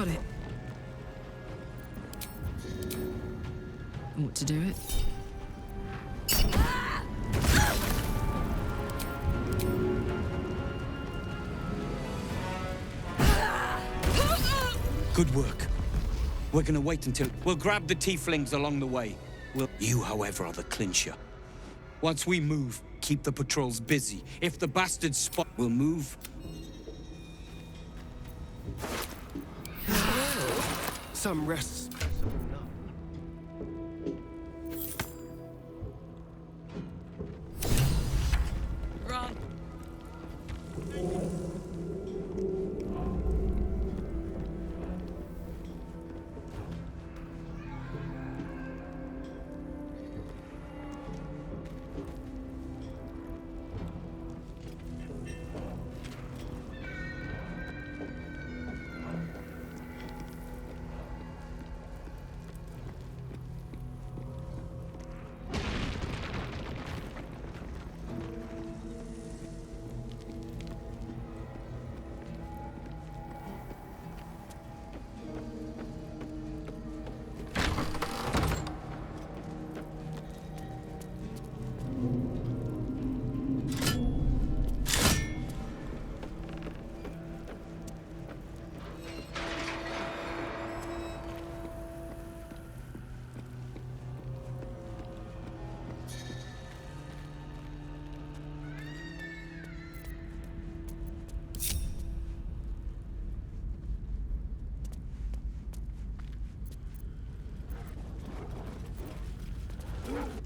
Got it. Ought to do it. Good work. We're gonna wait until... We'll grab the tieflings along the way. You, however, are the clincher. Once we move, keep the patrols busy. If the bastards spot... We'll move. Some rests. Run!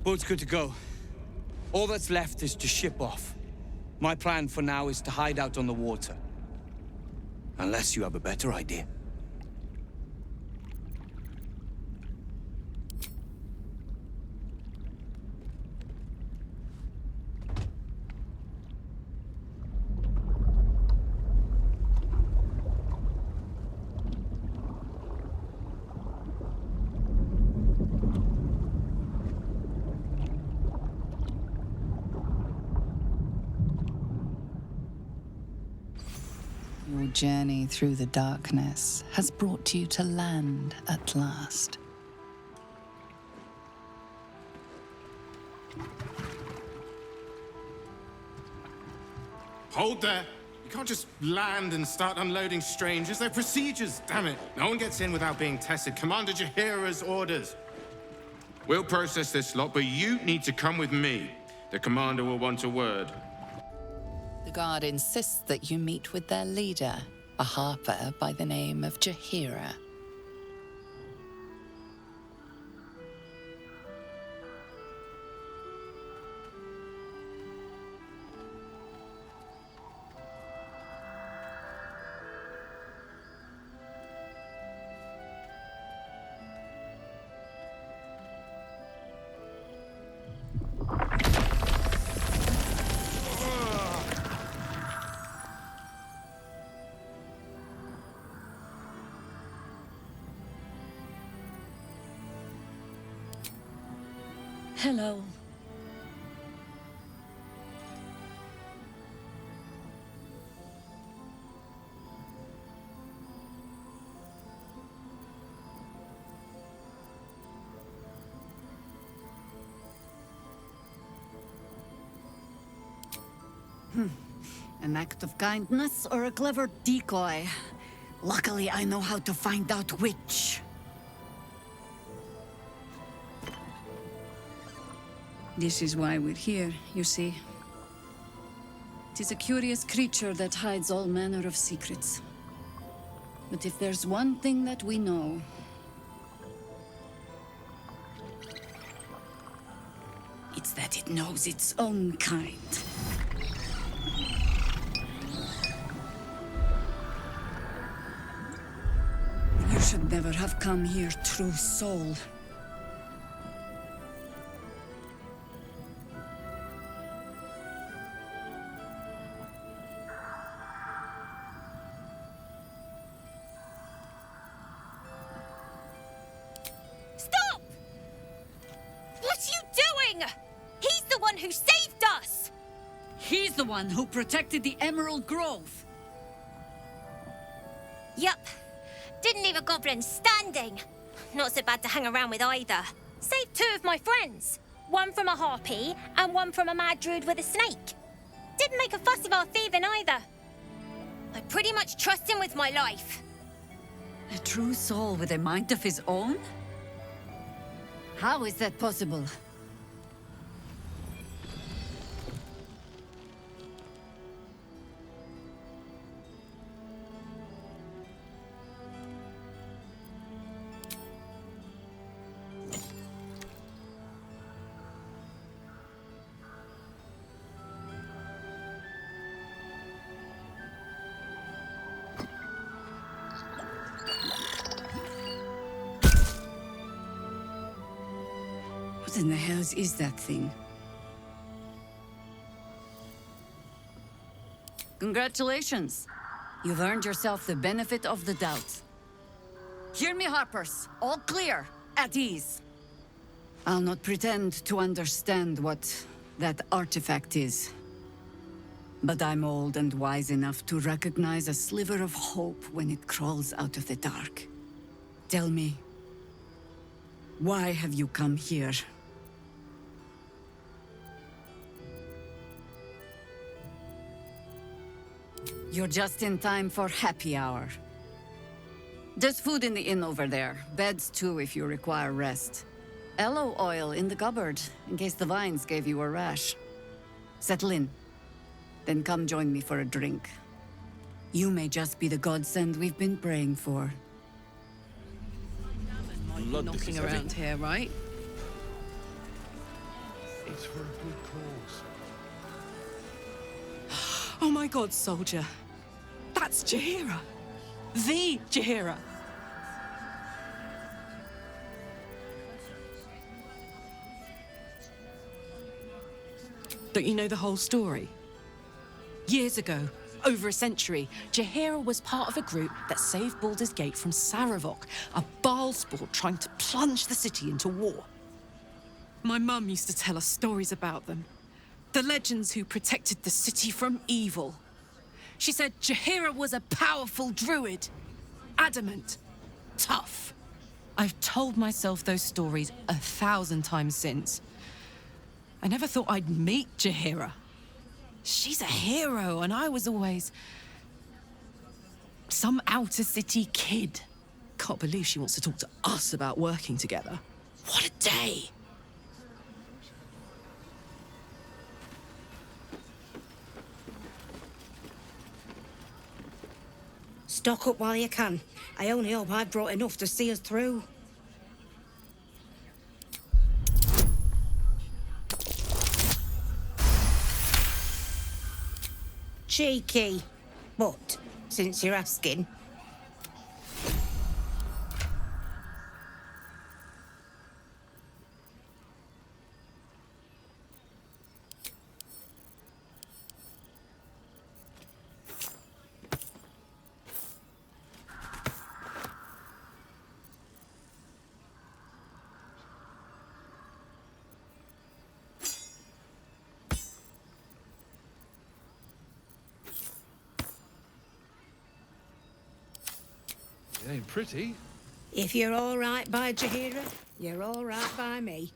Boat's good to go. All that's left is to ship off. My plan for now is to hide out on the water. Unless you have a better idea. Your journey through the darkness has brought you to land at last. Hold there! You can't just land and start unloading strangers. They're procedures, damn it. No one gets in without being tested. Commander Jahira's orders. We'll process this lot, but you need to come with me. The commander will want a word. The guard insists that you meet with their leader, a harper by the name of Jahira. Hello. An act of kindness or a clever decoy? Luckily, I know how to find out which. This is why we're here, you see. It is a curious creature that hides all manner of secrets. But if there's one thing that we know, it's that it knows its own kind. You should never have come here, true soul. Stop! What are you doing? He's the one who saved us! He's the one who protected the Emerald Grove. Yup. Didn't leave a goblin standing. Not so bad to hang around with either. Saved 2 of my friends. One from a harpy and one from a mad druid with a snake. Didn't make a fuss of our thieving either. I pretty much trust him with my life. A true soul with a mind of his own? How is that possible? What in the hells is that thing? Congratulations. You've earned yourself the benefit of the doubt. Hear me, Harpers. All clear. At ease. I'll not pretend to understand what that artifact is. But I'm old and wise enough to recognize a sliver of hope when it crawls out of the dark. Tell me, why have you come here? You're just in time for happy hour. There's food in the inn over there. Beds too if you require rest. Aloe oil in the cupboard, in case the vines gave you a rash. Settle in. Then come join me for a drink. You may just be the godsend we've been praying for. Knocking around here, right? It's for a good cause. Oh my god, soldier. That's Jaheira. The Jaheira. Don't you know the whole story? Years ago, over a century, Jaheira was part of a group that saved Baldur's Gate from Saravok, a Baalsport trying to plunge the city into war. My mum used to tell us stories about them. The legends who protected the city from evil. She said Jaheira was a powerful druid. Adamant. Tough. I've told myself those stories 1,000 times since. I never thought I'd meet Jaheira. She's a hero, and I was always some outer city kid. Can't believe she wants to talk to us about working together. What a day! Stock up while you can. I only hope I've brought enough to see us through. Cheeky. But, since you're asking... It ain't pretty. If you're all right by Jaheira, you're all right by me.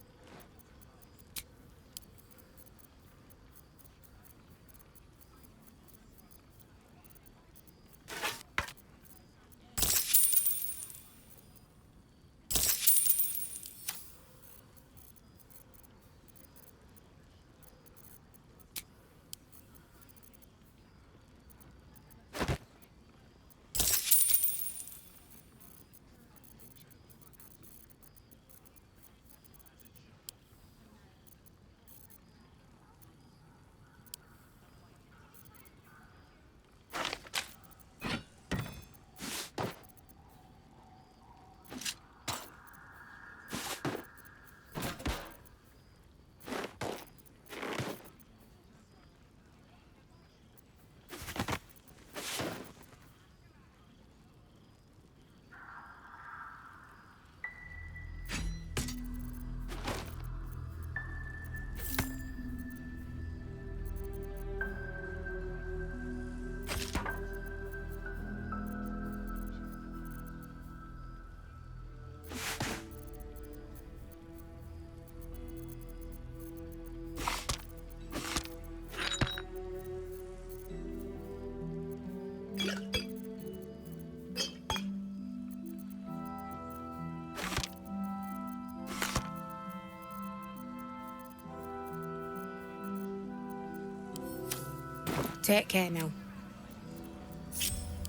Take care now.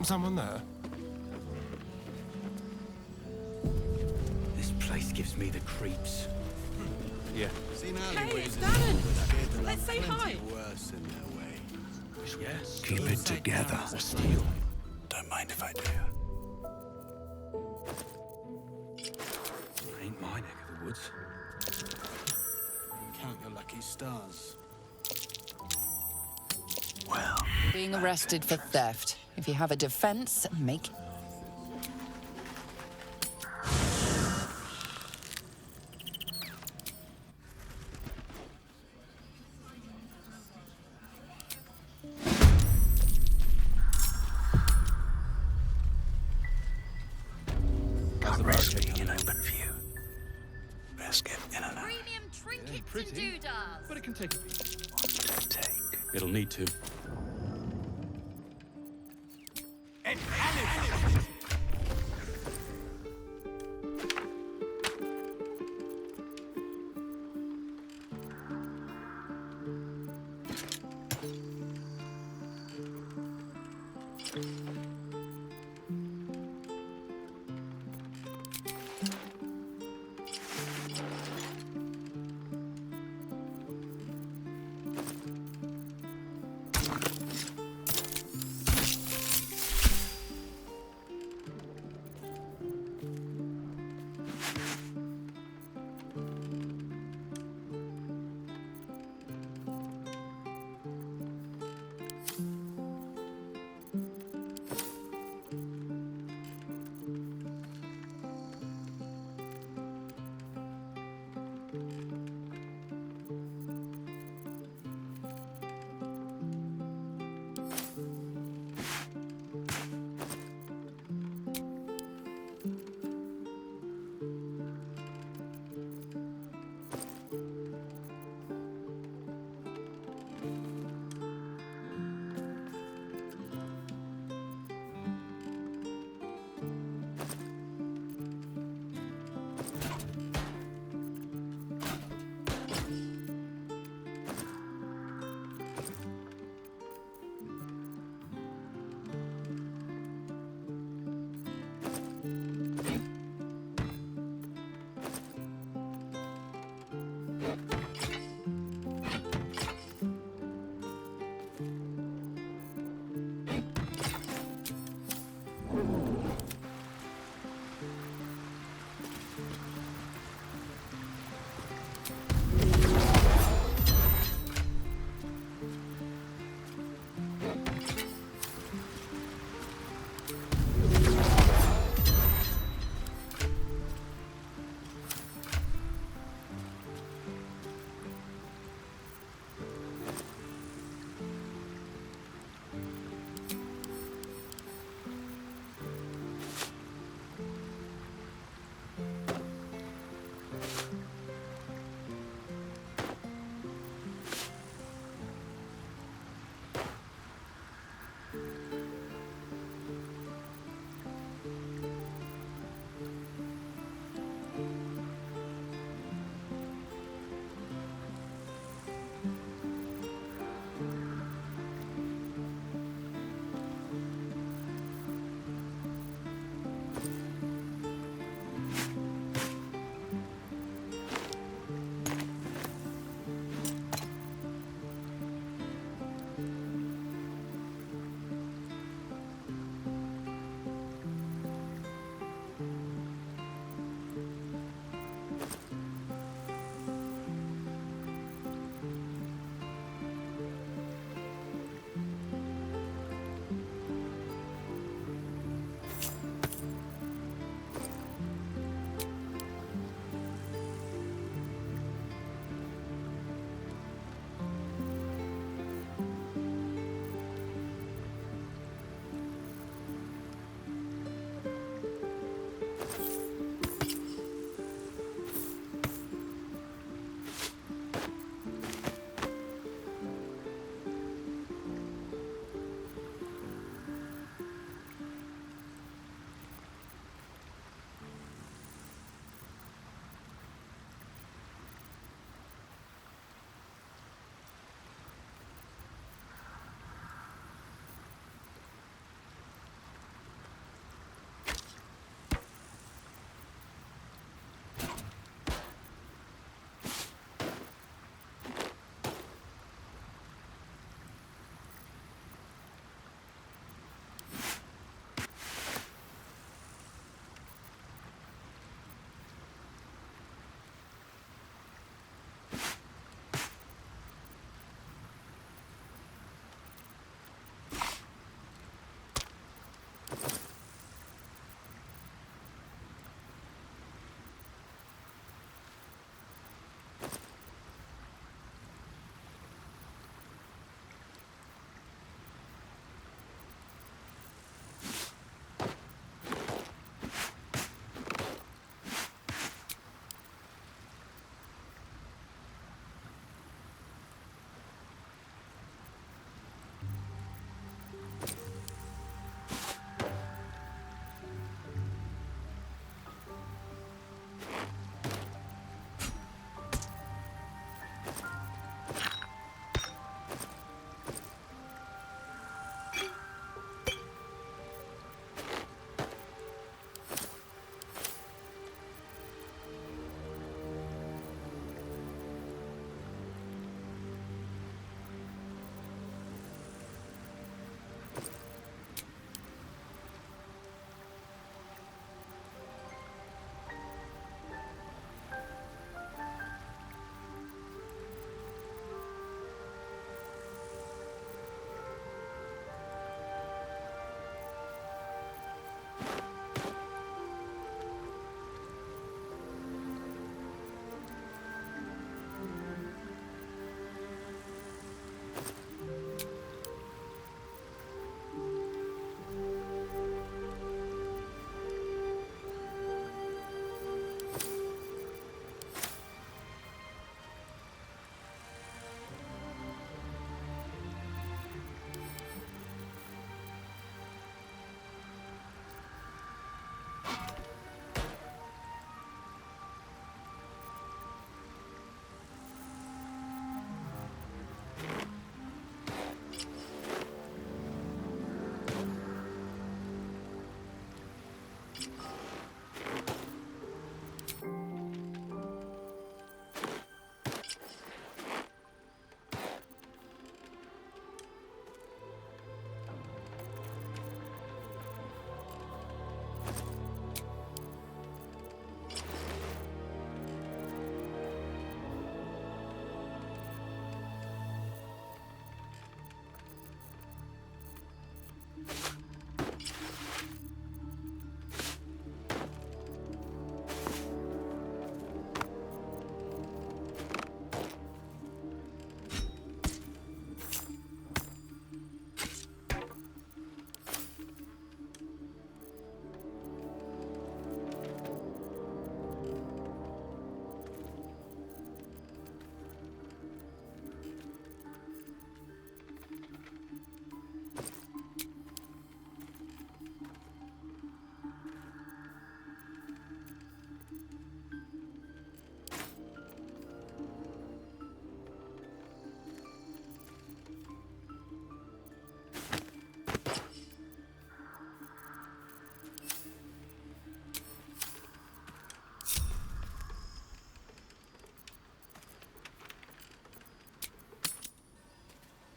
Someone there? This place gives me the creeps. Yeah. Hey, it's Darren! Let's say hi! Worse in their way. Yes. Keep it together. Don't mind if I do. Ain't my neck of the woods. Count your lucky stars. Well, being arrested for theft. If you have a defense, make it. Can't risk being an open view. Best get in and out. Premium trinkets pretty, and doodads. but it can take a beat. Want to take. It'll need to.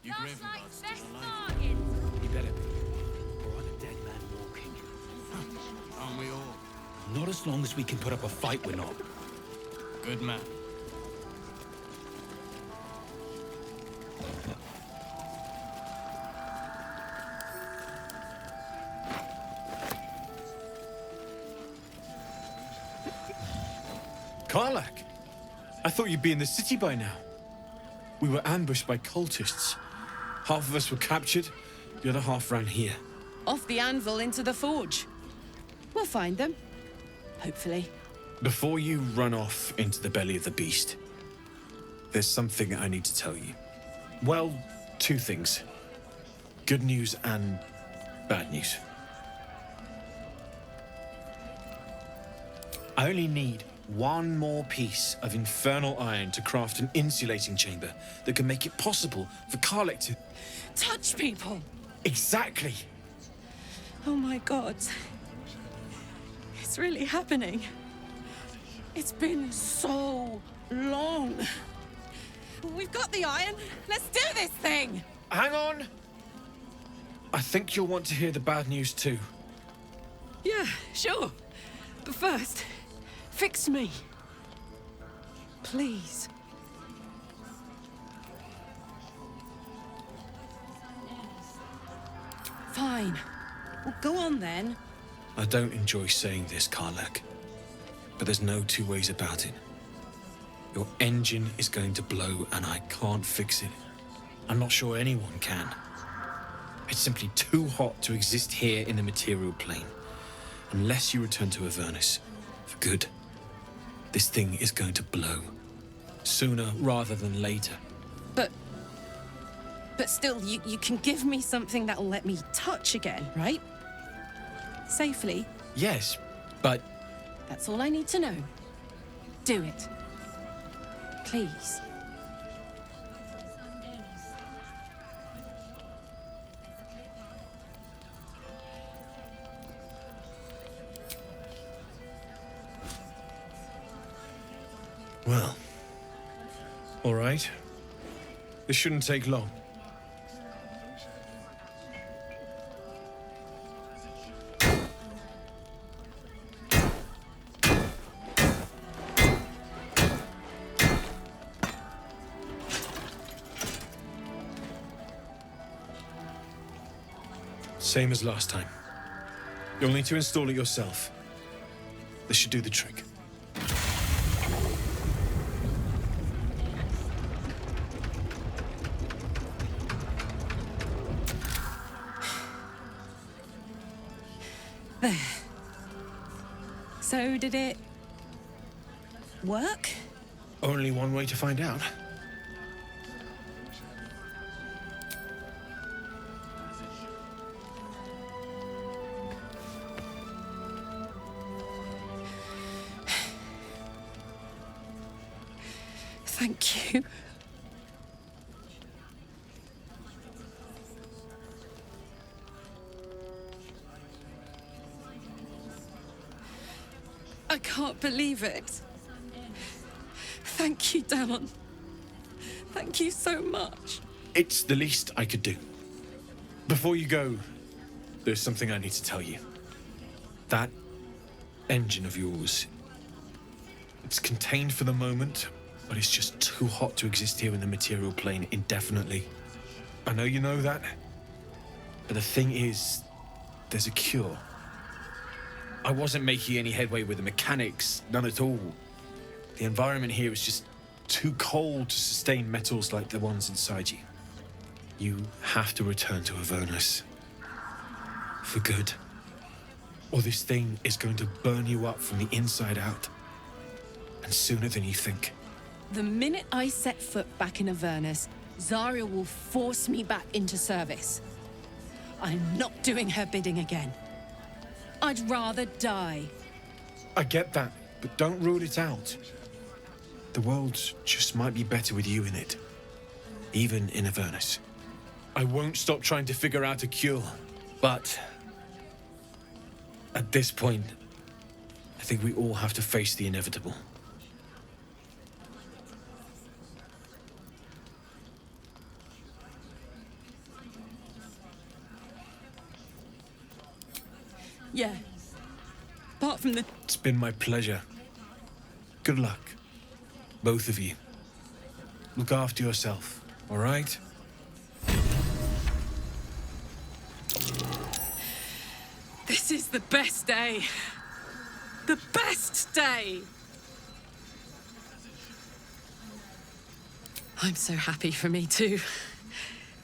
You Gravenguard's still alive? He better be. Or I'm a dead man walking. Aren't we all? Not as long as we can put up a fight, we're not. Good man. Karlak! I thought you'd be in the city by now. We were ambushed by cultists. Half of us were captured, the other half ran here. Off the anvil into the forge. We'll find them. Hopefully. Before you run off into the belly of the beast, there's something I need to tell you. Well, two things. Good news and bad news. I only need one more piece of infernal iron to craft an insulating chamber that can make it possible for Karlak to... Touch people! Exactly! Oh my god. It's really happening. It's been so long. We've got the iron. Let's do this thing! Hang on! I think you'll want to hear the bad news too. Yeah, sure. But first, fix me. Please. Fine. Well, go on then. I don't enjoy saying this, Karlak, but there's no two ways about it. Your engine is going to blow and I can't fix it. I'm not sure anyone can. It's simply too hot to exist here in the material plane. Unless you return to Avernus for good. This thing is going to blow. Sooner rather than later. But still, you can give me something that'll let me touch again, right? Safely. Yes, but... That's all I need to know. Do it. Please. Well, all right. This shouldn't take long. Same as last time. You'll need to install it yourself. This should do the trick. There. So did it work? Only one way to find out. Thank you. I can't believe it. Thank you, Damon. Thank you so much. It's the least I could do. Before you go, there's something I need to tell you. That engine of yours, it's contained for the moment, but it's just too hot to exist here in the material plane indefinitely. I know you know that, but the thing is, there's a cure. I wasn't making any headway with the mechanics, none at all. The environment here is just too cold to sustain metals like the ones inside you. You have to return to Avernus. For good. Or this thing is going to burn you up from the inside out. And sooner than you think. The minute I set foot back in Avernus, Zarya will force me back into service. I'm not doing her bidding again. I'd rather die. I get that, but don't rule it out. The world just might be better with you in it. Even in Avernus. I won't stop trying to figure out a cure, but... at this point, I think we all have to face the inevitable. Yeah. Apart from the... It's been my pleasure. Good luck. Both of you. Look after yourself, all right? This is the best day. The best day! I'm so happy for me too.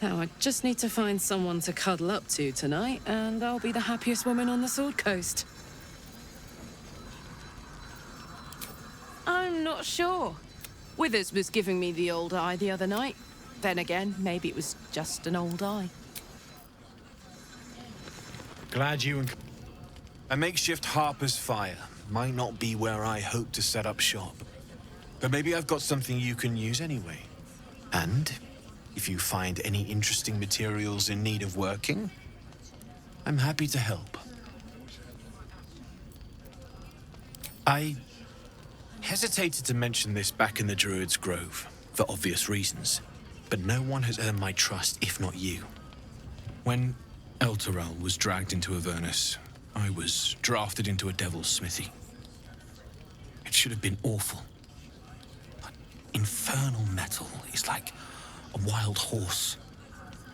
Now I just need to find someone to cuddle up to tonight, and I'll be the happiest woman on the Sword Coast. I'm not sure. Withers was giving me the old eye the other night. Then again, maybe it was just an old eye. Glad you and... A makeshift Harper's Fire might not be where I hope to set up shop. But maybe I've got something you can use anyway. And if you find any interesting materials in need of working, I'm happy to help. I hesitated to mention this back in the Druid's Grove, for obvious reasons. But no one has earned my trust, if not you. When Elturel was dragged into Avernus, I was drafted into a devil's smithy. It should have been awful. But infernal metal is like a wild horse.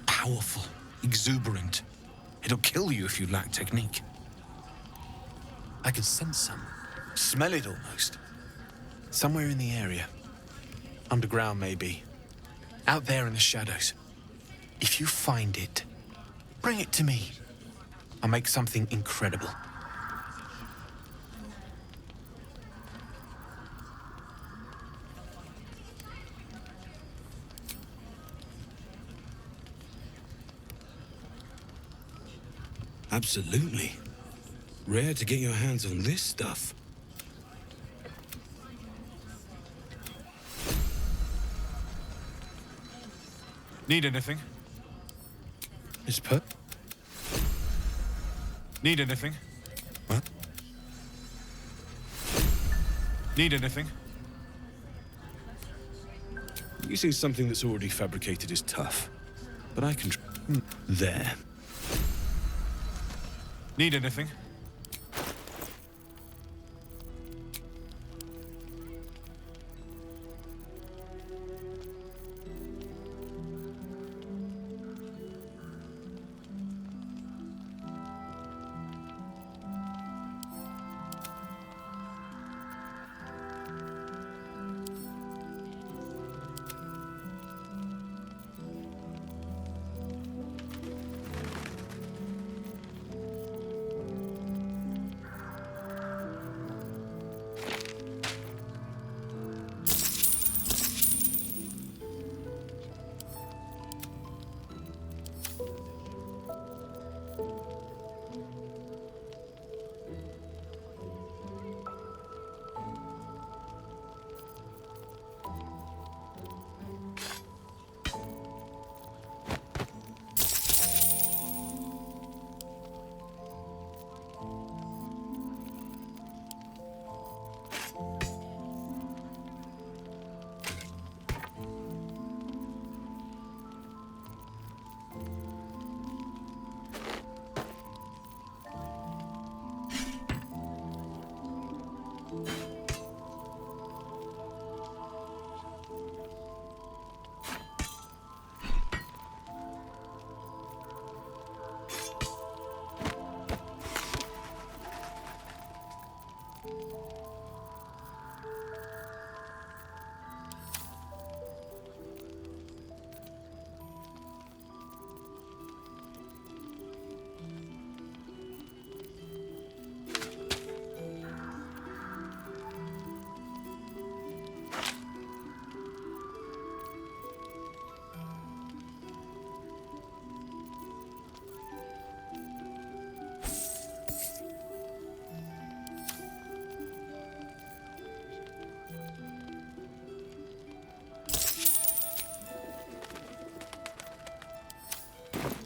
Powerful, exuberant. It'll kill you if you lack technique. I could sense some. Smell it almost. Somewhere in the area. Underground, maybe. Out there in the shadows. If you find it, bring it to me. I'll make something incredible. Absolutely. Rare to get your hands on this stuff. Need anything? It's per... Need anything? What? Need anything? Using something that's already fabricated is tough. But I can... There. Need anything?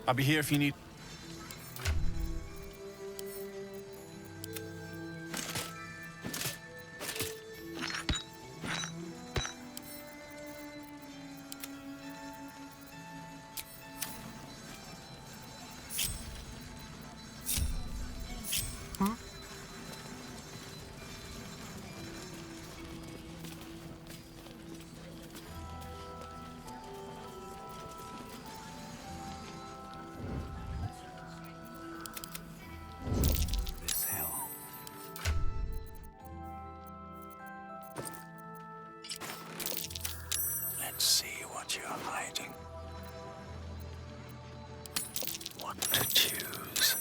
I'll be here if you need... hiding. What to choose?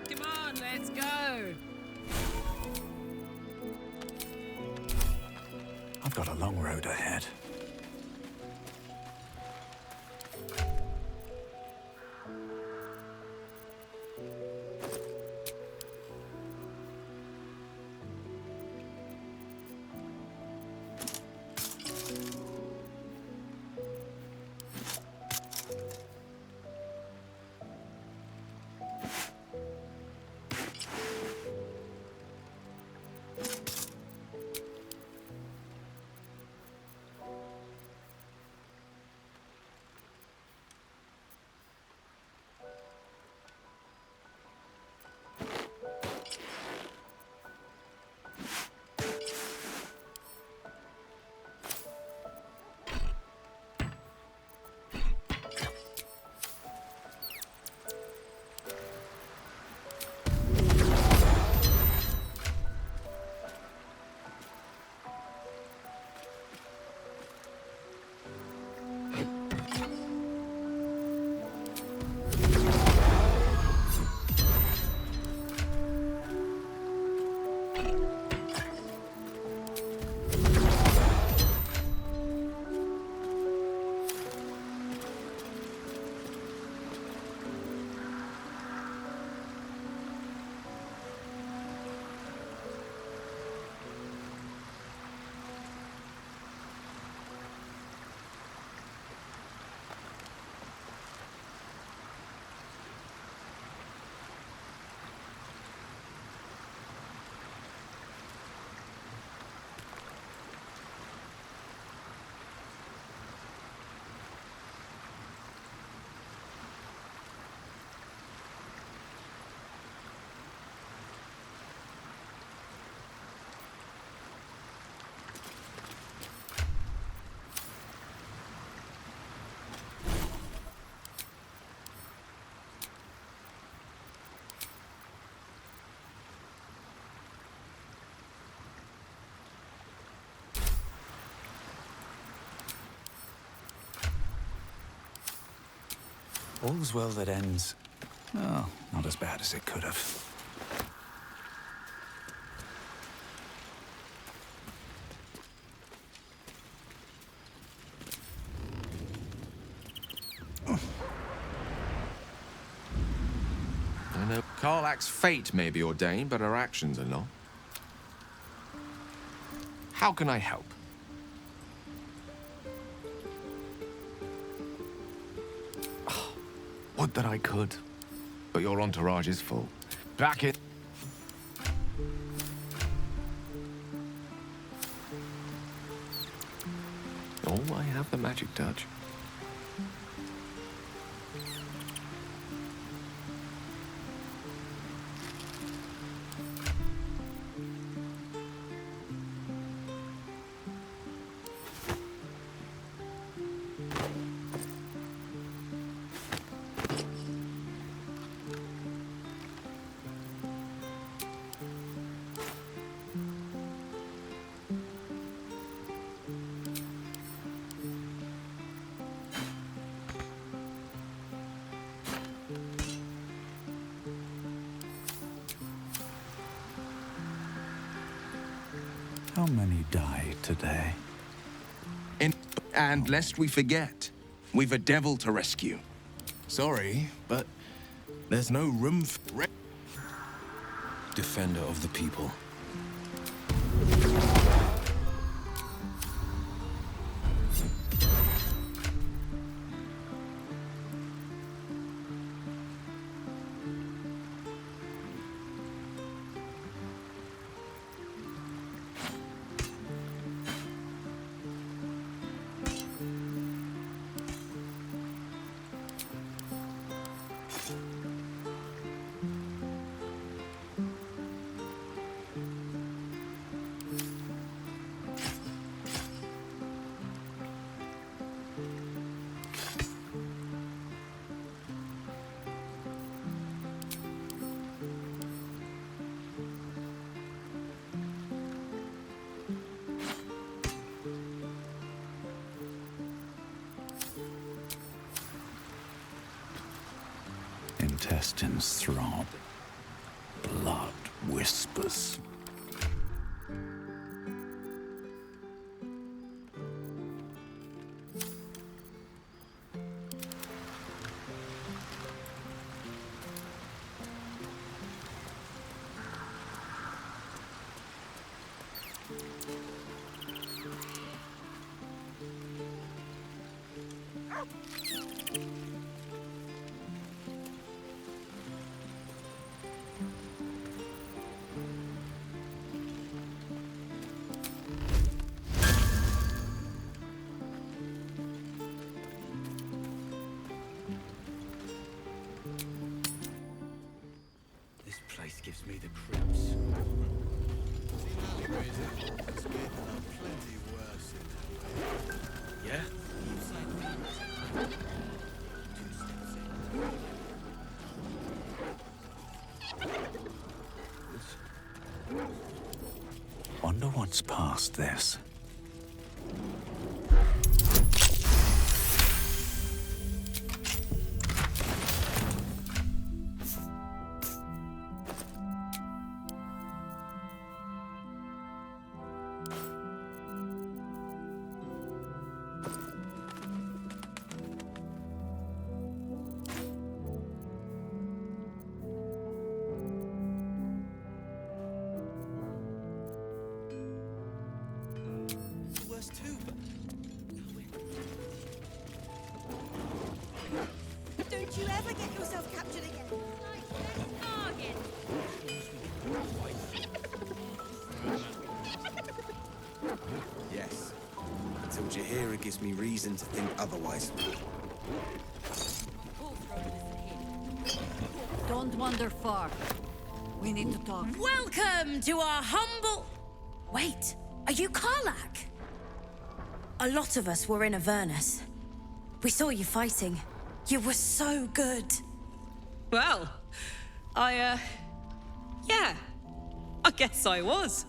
Come on, let's go! I've got a long road ahead. All's well that ends. Well, not as bad as it could have. I know Karlach's fate may be ordained, but her actions are not. How can I help? Would that I could, but your entourage is full. Back in. Oh, I have the magic touch. How many died today? And lest we forget, we've a devil to rescue. Sorry, but there's no room for... Defender of the people. Intestines throb. Blood whispers. Gives me the creeps. Yeah? Wonder what's past this. Don't you ever get yourself captured again. Yes. Until Jaheira gives me reason to think otherwise. Don't wander far. We need to talk. Welcome to our humble... Wait, are you Karlach? A lot of us were in Avernus. We saw you fighting. You were so good. Well, yeah, I guess I was.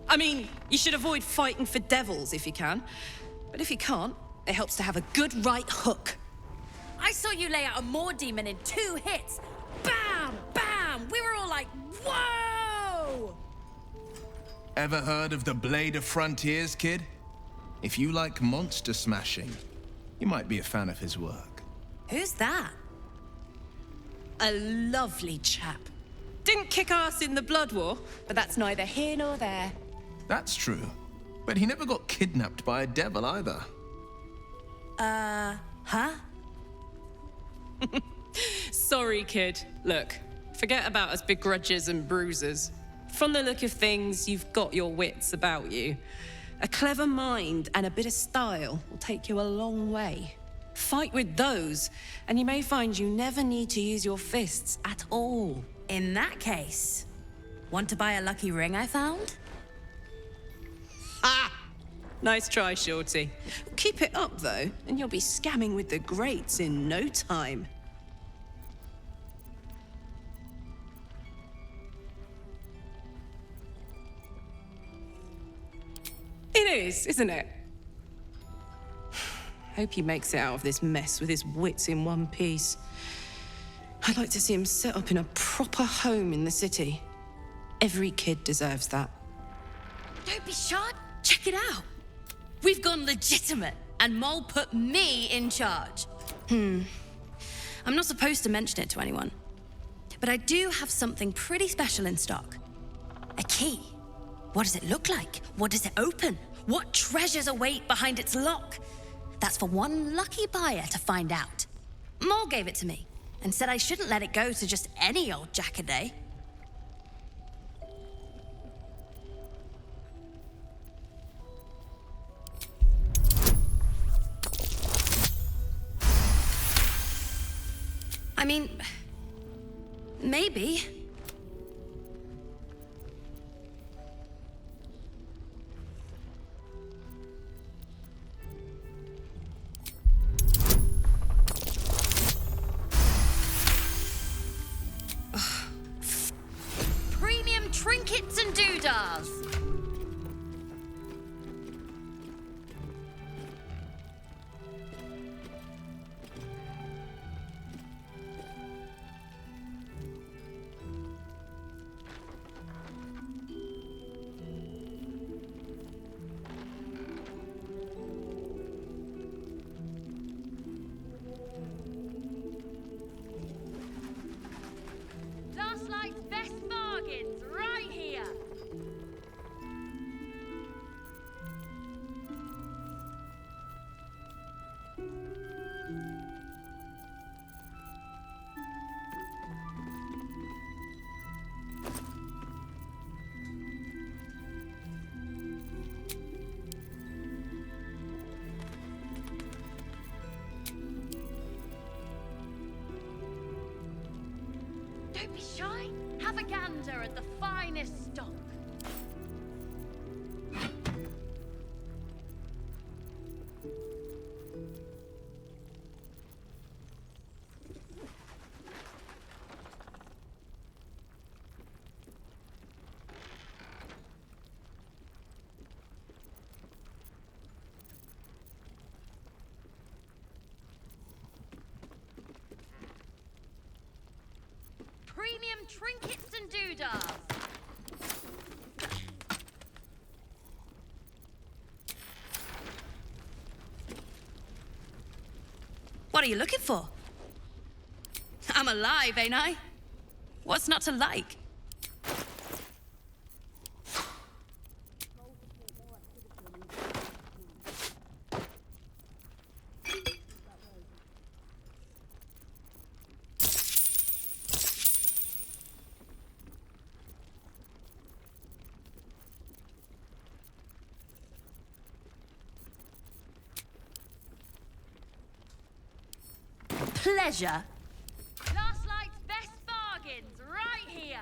I mean, you should avoid fighting for devils if you can. But if you can't, it helps to have a good right hook. I saw you lay out a Moor demon in 2 hits. Bam! Bam! We were all like, whoa! Ever heard of the Blade of Frontiers, kid? If you like monster smashing, you might be a fan of his work. Who's that? A lovely chap. Didn't kick ass in the Blood War, but that's neither here nor there. That's true. But he never got kidnapped by a devil either. Huh? Sorry, kid. Look, forget about us begrudgers and bruisers. From the look of things, you've got your wits about you. A clever mind and a bit of style will take you a long way. Fight with those, and you may find you never need to use your fists at all. In that case, want to buy a lucky ring I found? Ah! Nice try, Shorty. Keep it up, though, and you'll be scamming with the greats in no time. It is, isn't it? Hope he makes it out of this mess with his wits in one piece. I'd like to see him set up in a proper home in the city. Every kid deserves that. Don't be shy. Check it out. We've gone legitimate, and Mole put me in charge. I'm not supposed to mention it to anyone, but I do have something pretty special in stock. A key. What does it look like? What does it open? What treasures await behind its lock? That's for one lucky buyer to find out. Mole gave it to me and said I shouldn't let it go to just any old jackaday. I mean, maybe. Premium trinkets and doodahs. Last night's best bargains right here. Don't be shy. Have a gander at the finest stock. Premium trinkets and doodahs. What are you looking for? I'm alive, ain't I? What's not to like? Pleasure. Last night's best bargains right here.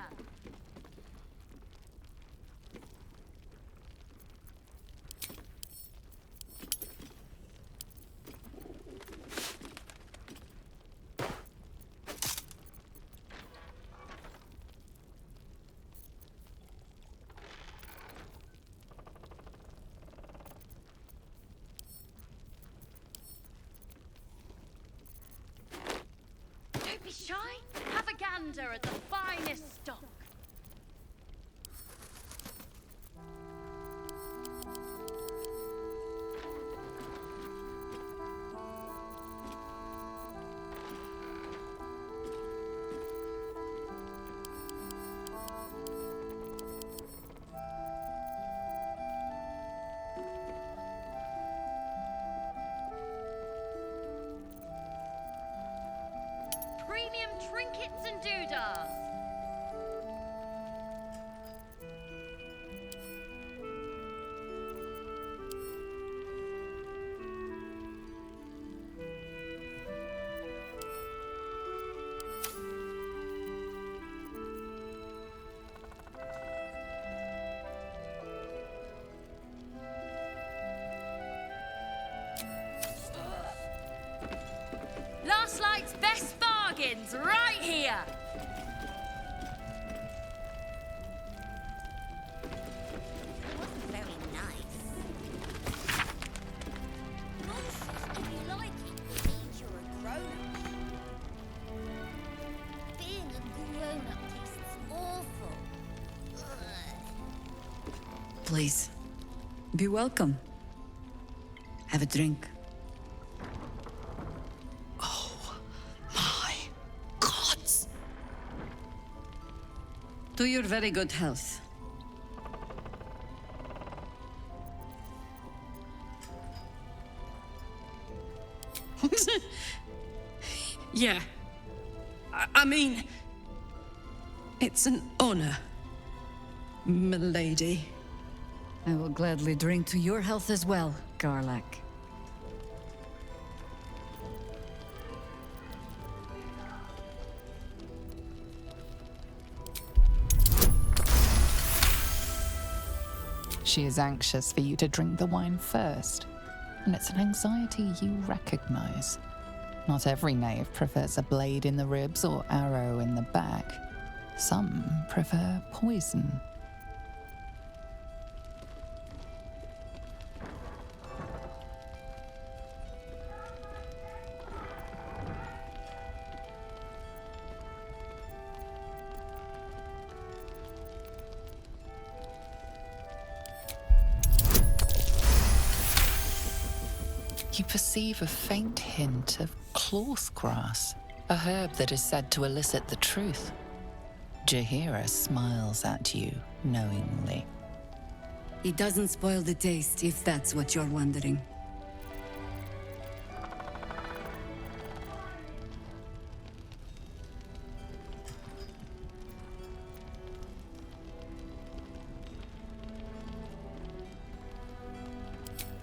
be shy. Have a gander at the finest stock. Premium trinkets and doodads. Last Light's best bargains right here. Very nice. Nonsense. If you like it, it means you're a grown-up. Being a grown-up tastes awful. Ugh. Please, be welcome. Have a drink. To your very good health. Yeah. I mean, it's an honor, milady. I will gladly drink to your health as well, Garlac. She is anxious for you to drink the wine first, and it's an anxiety you recognize. Not every knave prefers a blade in the ribs or arrow in the back. Some prefer poison. You perceive a faint hint of cloth grass, a herb that is said to elicit the truth. Jaheira smiles at you knowingly. It doesn't spoil the taste, if that's what you're wondering.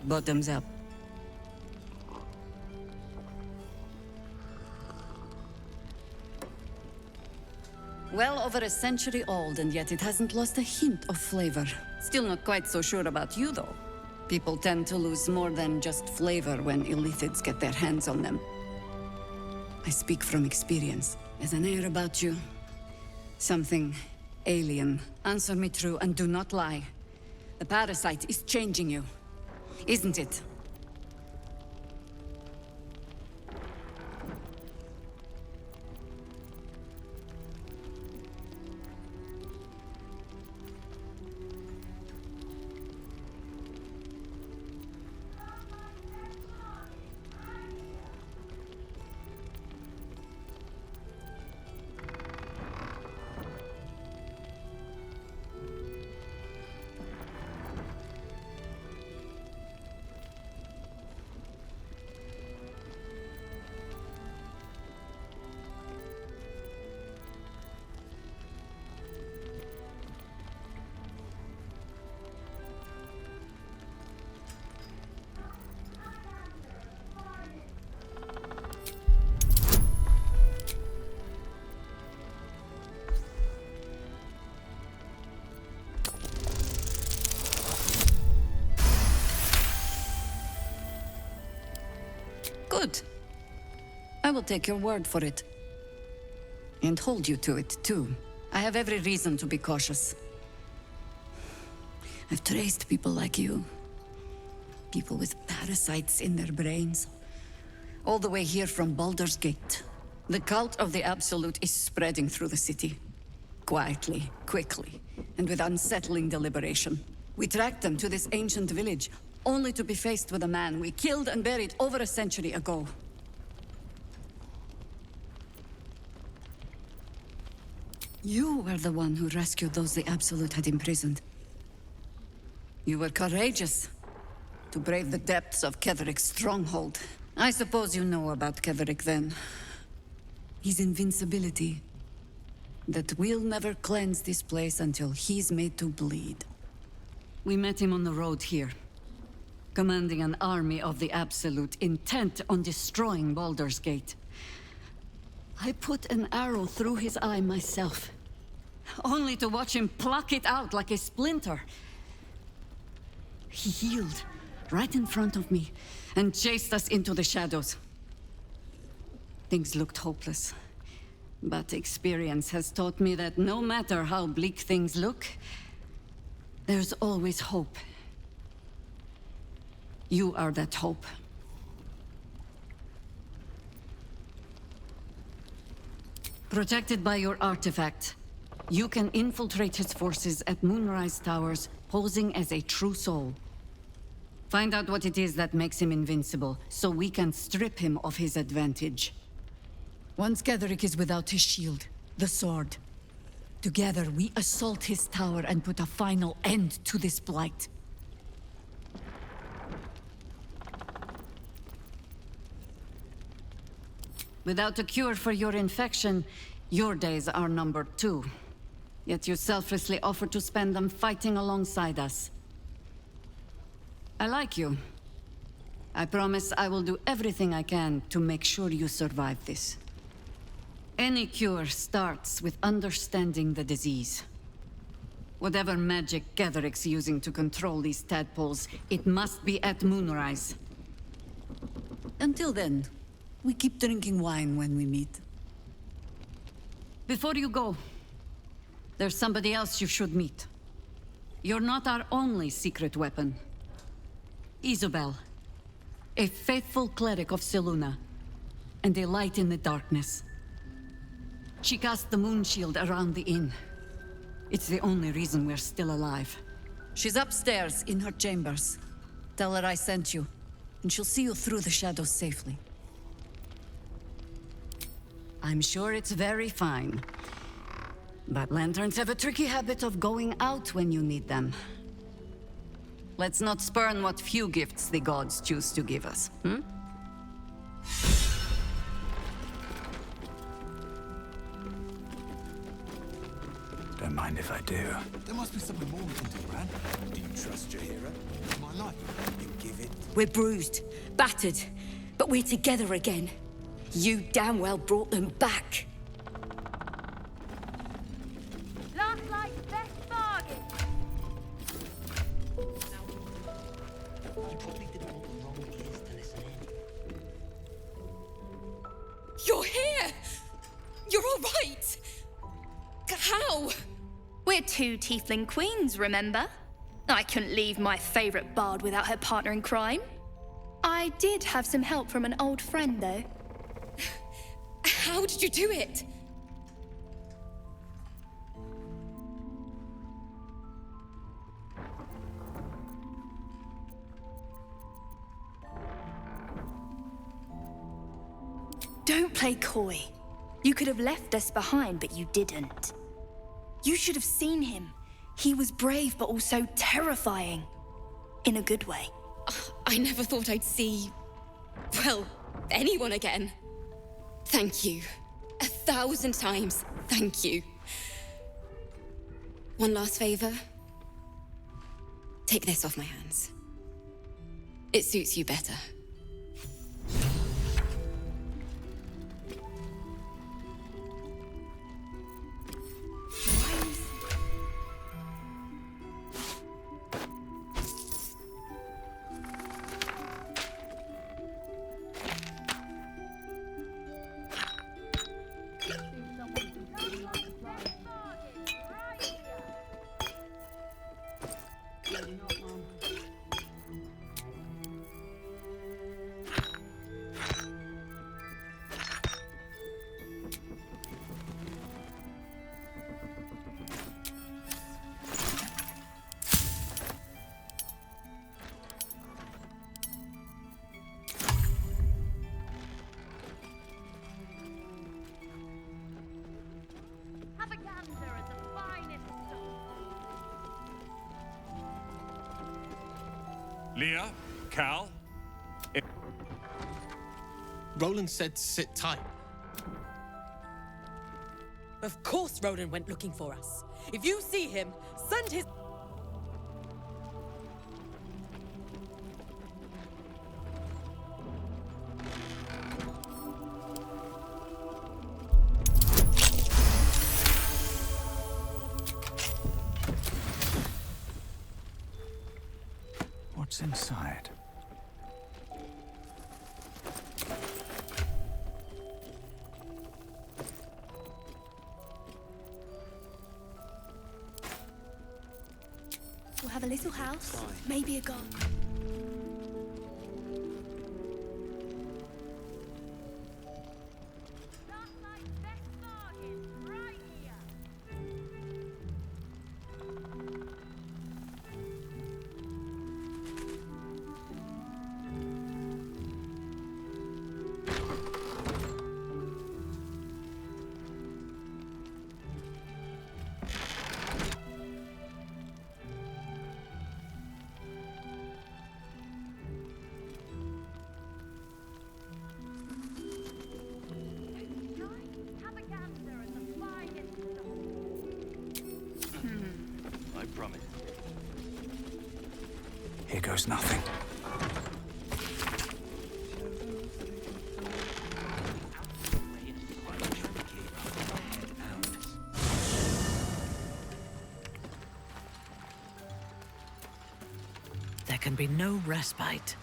Bottoms up. Well over a century old, and yet it hasn't lost a hint of flavor. Still not quite so sure about you, though. People tend to lose more than just flavor when illithids get their hands on them. I speak from experience. There's an air about you. Something alien. Answer me true and do not lie. The parasite is changing you, isn't it? Good. I will take your word for it. And hold you to it, too. I have every reason to be cautious. I've traced people like you. People with parasites in their brains. All the way here from Baldur's Gate. The cult of the Absolute is spreading through the city. Quietly, quickly, and with unsettling deliberation. We tracked them to this ancient village, only to be faced with a man we killed and buried over a century ago. You were the one who rescued those the Absolute had imprisoned. You were courageous to brave the depths of Ketheric's stronghold. I suppose you know about Ketheric then. His invincibility. That we'll never cleanse this place until he's made to bleed. We met him on the road here, commanding an army of the Absolute, intent on destroying Baldur's Gate. I put an arrow through his eye myself, only to watch him pluck it out like a splinter. He healed right in front of me and chased us into the shadows. Things looked hopeless, but experience has taught me that no matter how bleak things look, there's always hope. You are that hope. Protected by your artifact, you can infiltrate his forces at Moonrise Towers, posing as a true soul. Find out what it is that makes him invincible, so we can strip him of his advantage. Once Ketheric is without his shield, the sword, together we assault his tower and put a final end to this blight. Without a cure for your infection, your days are numbered too. Yet you selflessly offer to spend them fighting alongside us. I like you. I promise I will do everything I can to make sure you survive this. Any cure starts with understanding the disease. Whatever magic Ketheric's using to control these tadpoles, it must be at Moonrise. Until then, we keep drinking wine when we meet. Before you go, there's somebody else you should meet. You're not our only secret weapon. Isobel, a faithful cleric of Selûne, and a light in the darkness. She cast the moon shield around the inn. It's the only reason we're still alive. She's upstairs in her chambers. Tell her I sent you, and she'll see you through the shadows safely. I'm sure it's very fine. But lanterns have a tricky habit of going out when you need them. Let's not spurn what few gifts the gods choose to give us, hmm? Don't mind if I do. There must be something more we can do, Ran. Do you trust Jaheira? My life. You give it. We're bruised, battered, but we're together again. You damn well brought them back. Last night's best bargain. You're here! You're all right! How? We're two tiefling queens, remember? I couldn't leave my favorite bard without her partner in crime. I did have some help from an old friend, though. How did you do it? Don't play coy. You could have left us behind, but you didn't. You should have seen him. He was brave, but also terrifying. In a good way. I never thought I'd see... well, anyone again. Thank you. 1,000 times, thank you. One last favor. Take this off my hands. It suits you better. Leah, Cal. Roland said sit tight. Of course Roland went looking for us. If you see him, send his... What's inside? We'll have a little house, maybe a garden. I promise. Here goes nothing. There can be no respite.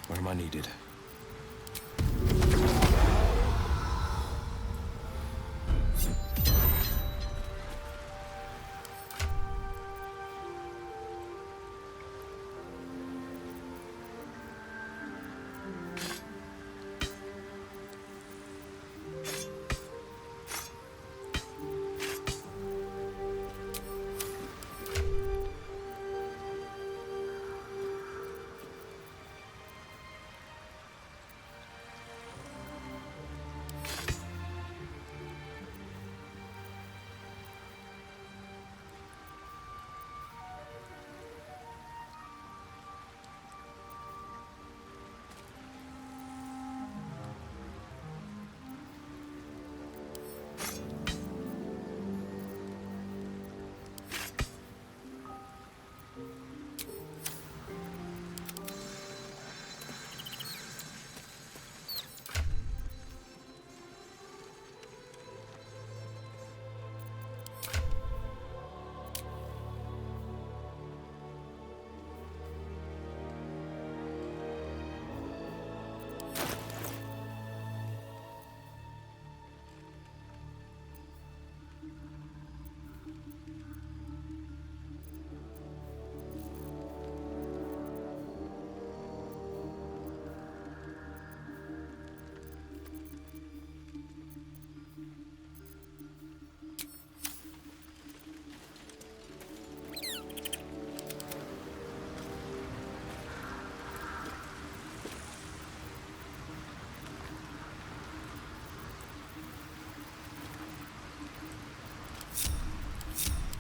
Where am I needed?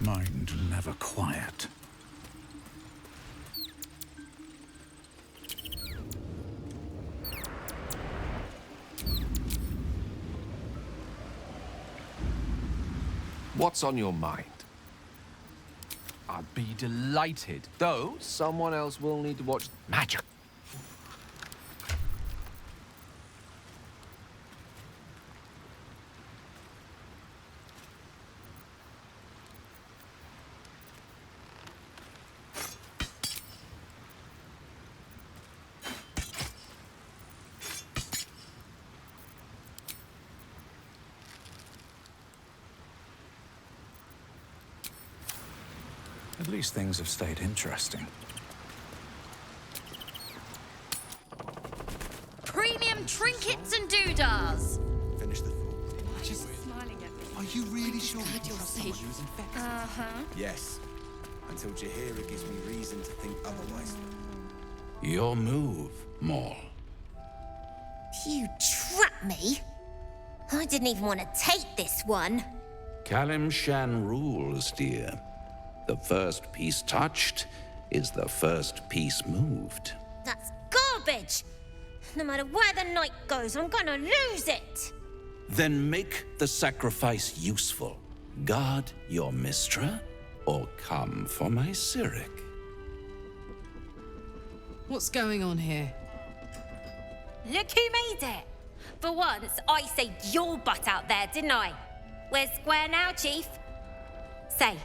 Mind never quiet. What's on your mind? I'd be delighted, though someone else will need to watch magic. At least things have stayed interesting. Premium trinkets and doodads. Finish the thought. Just smiling at me. Are you really sure you glad can you're trust someone safe. who's infected? Uh-huh. Yes. Until Jaheira gives me reason to think otherwise. Your move, Maul. You trapped me? I didn't even want to take this one. Kalimshan rules, dear. The first piece touched is the first piece moved. That's garbage! No matter where the night goes, I'm gonna lose it! Then make the sacrifice useful. Guard your Mistra, or come for my Cyric. What's going on here? Look who made it! For once, I saved your butt out there, didn't I? We're square now, Chief. Say,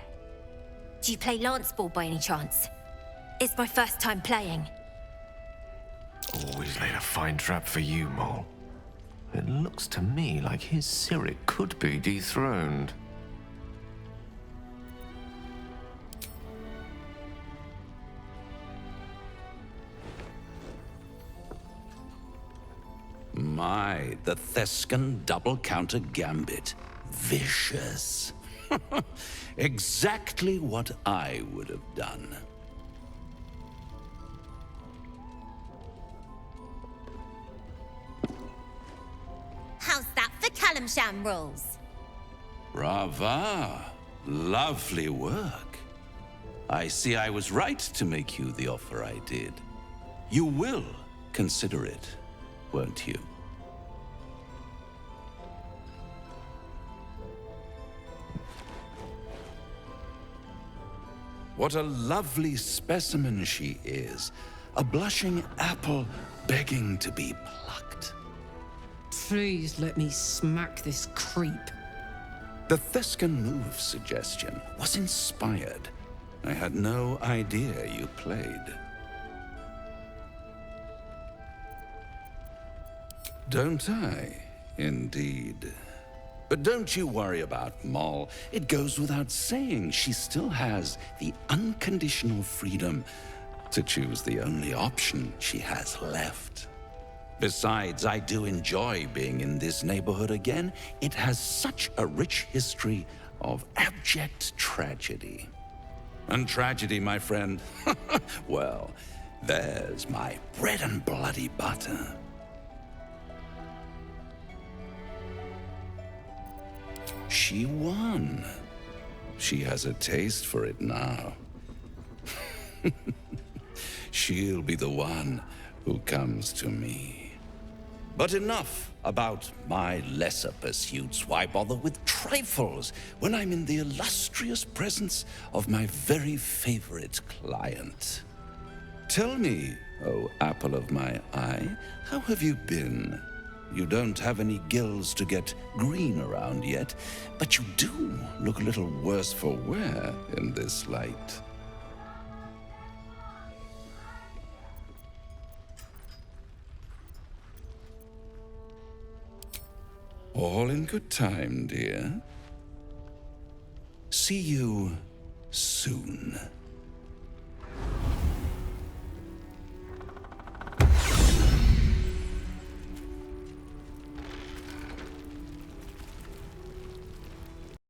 do you play lance ball by any chance? It's my first time playing. Always laid a fine trap for you, Mole. It looks to me like his Cyric could be dethroned. My, the Thescan double counter gambit. Vicious. Exactly what I would have done. How's that for Kalimshan rules? Brava. Lovely work. I see I was right to make you the offer I did. You will consider it, won't you? What a lovely specimen she is. A blushing apple begging to be plucked. Please let me smack this creep. The Thescan move suggestion was inspired. I had no idea you played. Don't I? Indeed. But don't you worry about Moll. It goes without saying she still has the unconditional freedom to choose the only option she has left. Besides, I do enjoy being in this neighborhood again. It has such a rich history of abject tragedy. And tragedy, my friend, well, there's my bread and bloody butter. She won. She has a taste for it now. She'll be the one who comes to me. But enough about my lesser pursuits. Why bother with trifles when I'm in the illustrious presence of my very favorite client? Tell me, oh apple of my eye, how have you been? You don't have any gills to get green around yet, but you do look a little worse for wear in this light. All in good time, dear. See you soon.